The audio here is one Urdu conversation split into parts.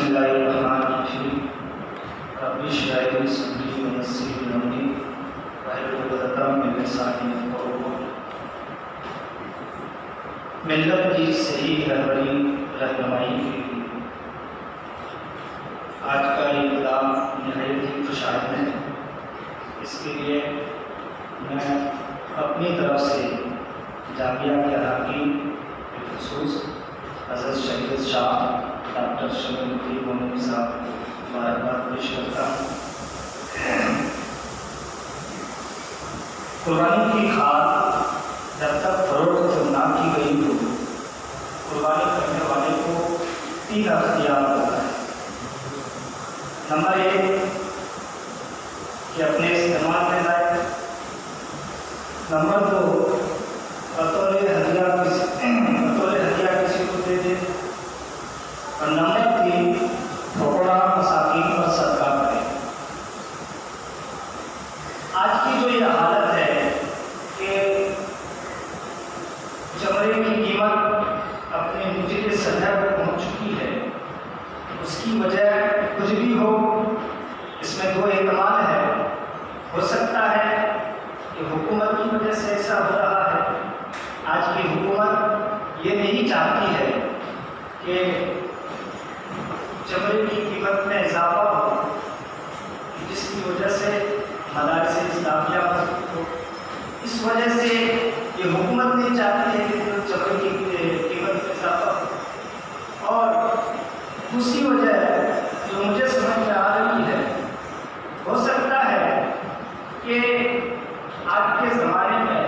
اللہ الرحمن الرحیم رب اشرح لی صدری ویسر لی امری واحلل عقدۃ من لسانی یفقهوا قولی۔ ملت کی صحیح رہنمائی کے لیے آج کا یہ کلام نہایت ہی خوشائند ہے۔ اس کے لیے میں اپنی طرف سے جامعہ کے اراکین بالخصوص حضرت شہید شاہ ڈاکٹر شمیم الدین مومنی صاحب کو مبارکباد پیش کرتا ہوں۔ قربانی کی کھاد جب تک فروخت نہ کی گئی ہو، قربانی کرنے والے کو 3 اختیار ہوتا ہے۔ نمبر 1 کہ اپنے استعمال میں لائے، نمبر 2 بطور ہدیہ کسی کو دے دے، اور نمبر 3 فقراء مساکین پر صدقہ کرے۔ آج کی جو یہ حالت ہے کہ چمڑے کی قیمت اپنے نچلی سطح پر پہنچ چکی ہے، اس کی وجہ کچھ بھی ہو، اس میں 2 احتمال ہے۔ ہو سکتا ہے کہ حکومت کی وجہ سے ایسا ہو رہا ہے۔ آج کی حکومت یہ نہیں چاہتی ہے کہ چمڑے کی قیمت میں اضافہ ہو، جس کی وجہ سے مدارس اسلامیہ مضبوط ہو۔ اس وجہ سے یہ حکومت نہیں چاہتی ہے کہ چمڑے کی قیمت میں اضافہ ہو، اور دوسری وجہ جو مجھے سمجھ میں آ رہی ہے، ہو سکتا ہے کہ آج کے زمانے میں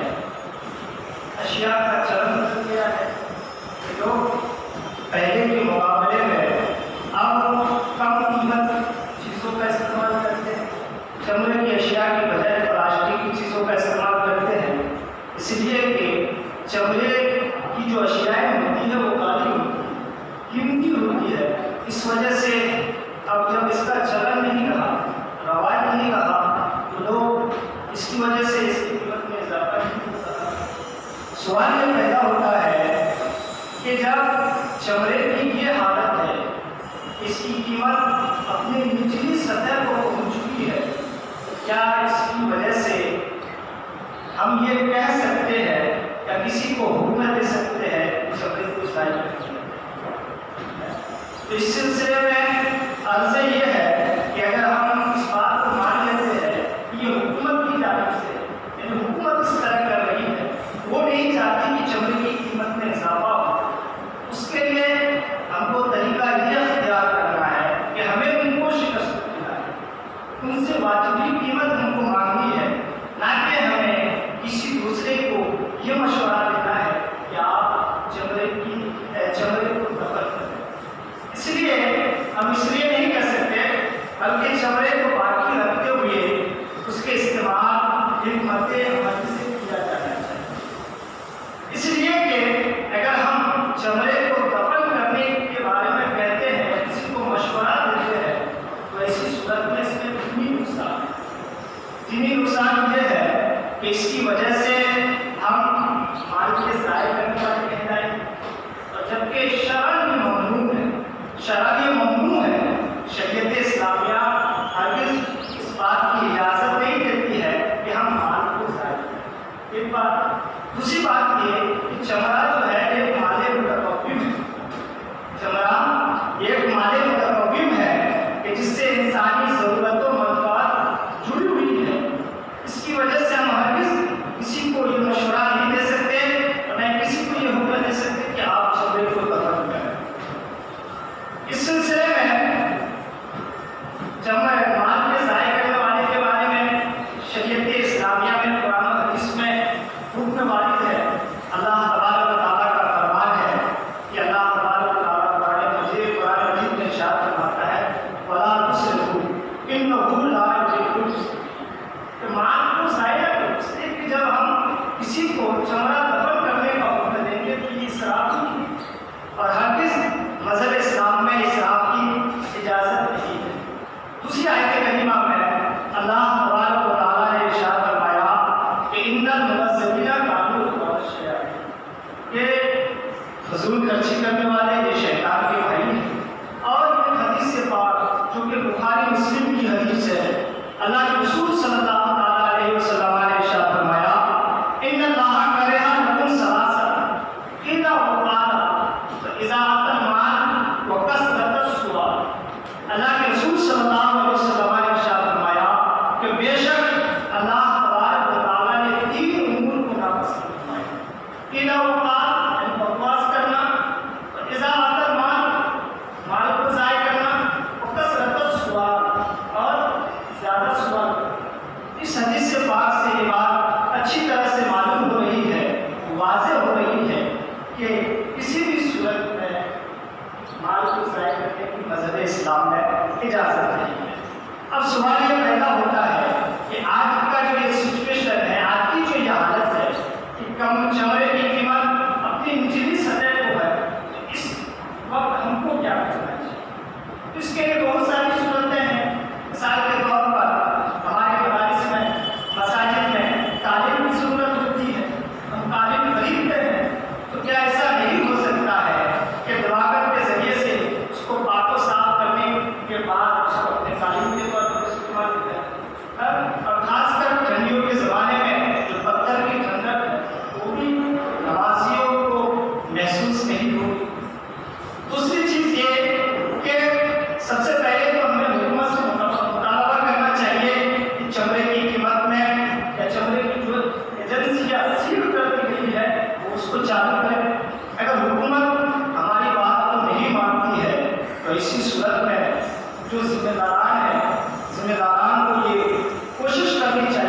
اشیاء کا چلن بدل گیا ہے، جو پہلے کے مقابلے میں اب کم قیمت چیزوں کا استعمال کرتے ہیں، چمڑے کی اشیاء کی بجائے پلاسٹک کی چیزوں کا استعمال کرتے ہیں، اس لیے کہ چمڑے کی جو اشیاء ہوتی ہے وہ غالب ہوتی ہے، قیمتی ہوتی ہے۔ اس وجہ سے اب جب اس کا چلن نہیں رہا، رواج نہیں رہا، تو لوگ اس کی وجہ سے اس کی قیمت میں اضافہ نہیں ہوتا۔ سوال یہ پیدا ہوتا ہے کہ جب چمڑے کی یہ حالت ہے، اس کی قیمت اپنی نچلی سطح کو پہنچ چکی ہے، کیا اس کی وجہ سے ہم یہ کہہ سکتے ہیں یا کسی کو حکم دے سکتے ہیں کہ چمڑے کو ضائع کریں؟ تو اس سلسلے میں عرض یہ ہے کہ اگر ہم اس بات کو مان لیتے ہیں کہ یہ حکومت کی جانب سے، یعنی حکومت اس طرح کر رہی ہے، وہ نہیں چاہتی کہ چمڑے کی قیمت میں اضافہ ہو، اس کے لیے ہم کو طریقہ یہ اختیار کرنا ہے کہ ہمیں ان کو شکست دینا ہے، ان سے واجبی قیمت ہم کو مانگنی ہے، نہ کہ ہمیں کسی دوسرے کو یہ مشورہ دینا ہے کہ آپ چمڑے کو دفن کریں۔ اس لیے ہم اس لیے نہیں کر سکتے، بلکہ چمڑے کو باقی رکھتے ہوئے اس کے استعمال حکمت عملی سے کیا جانا چاہیے۔ اس لیے کہ اگر ہم چمڑے کو دفن کرنے کے بارے میں کہتے ہیں، کسی کو مشورہ دیتے ہیں، تو ایسی صورت میں اس میں دینی نقصان ہے۔ دینی نقصان یہ ہے کہ اس کی وجہ سے ہم مال کے ضائع کرنے والے کہلائیں، اور جبکہ شرعاً یہ ممنوع ہے، شرعاً یہ ممنوع ہے۔ شریعت اسلامیہ ہرگز اس بات کی اجازت نہیں دیتی ہے کہ ہم مال کو ضائع کریں۔ ایک بات، دوسری بات یہ کہ چمڑا جو ہے ایک مال متقوم ہے، چمڑا ایک مال متقوم ہے کہ جس سے انسانی ضرورت و منفعت جڑی ہوئی ہے۔ اس کی وجہ سے ہم ہرگز کسی کو یہ مشورہ نہیں دے سکتے، اور نہ کسی کو یہ حکم دے سکتے کہ آپ چمڑے کو دفن کریں۔ اس سلسلے میں مال کے ضائع کرنے والے کے بارے میں شریعت اسلامیہ میں، قرآن و حدیث میں حکم وارد ہے۔ اللہ تبارک و تعالیٰ کا فرمان ہے کہ اللہ تبارک و تعالیٰ قرآن مجید میں ارشاد فرماتا ہے وَلَا تُسْرِفُوا إِنَّهُ لَا يُحِبُّ الْمُسْرِفِينَ، کہ مال کو ضائع کرو، اس لیے کہ جب ہم کسی کو چمڑا دفن کرنے کا حکم دیں گے تو یہ اسراف نہیں ہے، اور ہرگز مذہب اسلام میں اسراف کی اجازت نہیں ہے۔ دوسری آیت کریمہ میں اللہ تبارک و تعالیٰ نے ارشاد فرمایا کہ ان المبذرین کانوا اخوان الشیاطین، کہ فضول خرچی کرنے والے یہ شیطان کے بھائی ہیں، اور ایک حدیث اسلام میں اجازت نہیں ہے۔ اب سوال یہ پیدا ہوتا ہے کہ آج کا جو یہ سچویشن ہے، آج کی جو یہ حالت ہے کہ کم چمڑے کی قیمت اپنی نچلی سطح کو ہے، تو اس وقت ہم کو کیا کرنا چاہیے؟ اس کے لیے بہت ساری صورتیں ہیں۔ مثال کے طور پر ہمارے مدارس میں، مساجد میں تعلیم کی ضرورت ہوتی ہے، ہم تعلیم خریدتے ہیں، تو کیا ایسا نہیں ہو سکتا ہے کہ دعاگت کے ذریعے سے اس کو پاک و صاف کرنے کے بعد اس کو اپنے تعلیم کے طور پر استعمال کیا جائے؟ اور خاص کر ٹھنڈیوں کے زمانے میں جو پتھر کی ٹھنڈک ہے وہ بھی نمازیوں کو محسوس نہیں ہوگی۔ دوسری چیز یہ کہ سب سے پہلے تو ہمیں حکومت سے مطالبہ کرنا چاہیے کہ چمڑے کی قیمت میں یا چمڑے کی جو ایجنسیاں سیل کر دی گئی ہے وہ اس کو چالو کرے۔ اگر حکومت ہماری بات کو نہیں مانتی ہے تو اسی صورت میں جو ذمہ داران ہیں، ذمہ داران کو یہ کوشش کرنی چاہیے